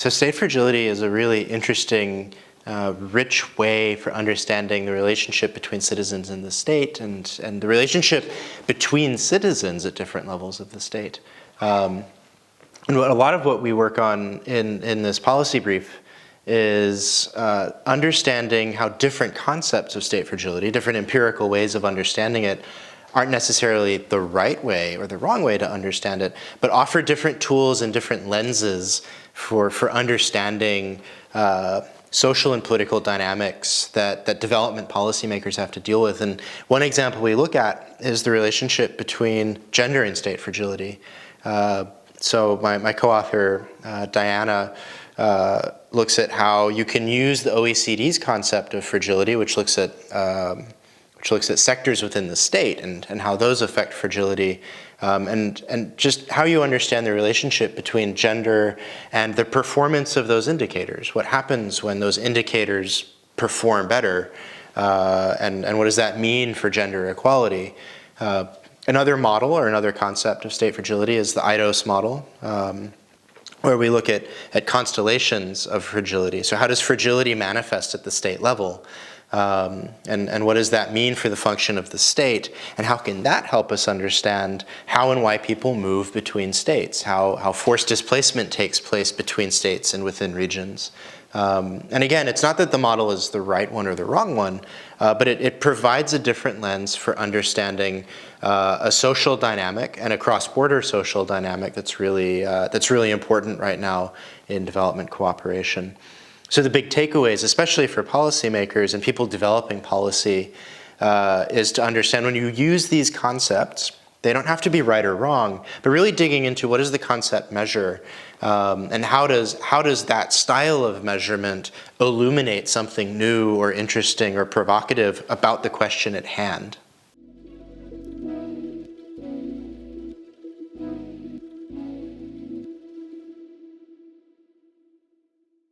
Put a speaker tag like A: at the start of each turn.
A: So state fragility is a really interesting, rich way for understanding the relationship between citizens and the state, and the relationship between citizens at different levels of the state. And a lot of what we work on in this policy brief is understanding how different concepts of state fragility, different empirical ways of understanding it, aren't necessarily the right way or the wrong way to understand it, but offer different tools and different lenses for understanding social and political dynamics that development policymakers have to deal with. And one example we look at is the relationship between gender and state fragility. So my co-author, Diana, looks at how you can use the OECD's concept of fragility, which looks at sectors within the state and how those affect fragility, and just how you understand the relationship between gender and the performance of those indicators. What happens when those indicators perform better, and what does that mean for gender equality? Another model or another concept of state fragility is the IDOS model, where we look at constellations of fragility. So how does fragility manifest at the state level? And what does that mean for the function of the state? And how can that help us understand how and why people move between states, how forced displacement takes place between states and within regions? And again, it's not that the model is the right one or the wrong one, but it provides a different lens for understanding a social dynamic and a cross-border social dynamic that's really important right now in development cooperation. So the big takeaways, especially for policymakers and people developing policy, is to understand when you use these concepts, they don't have to be right or wrong, but really digging into what does the concept measure, and how does that style of measurement illuminate something new or interesting or provocative about the question at hand.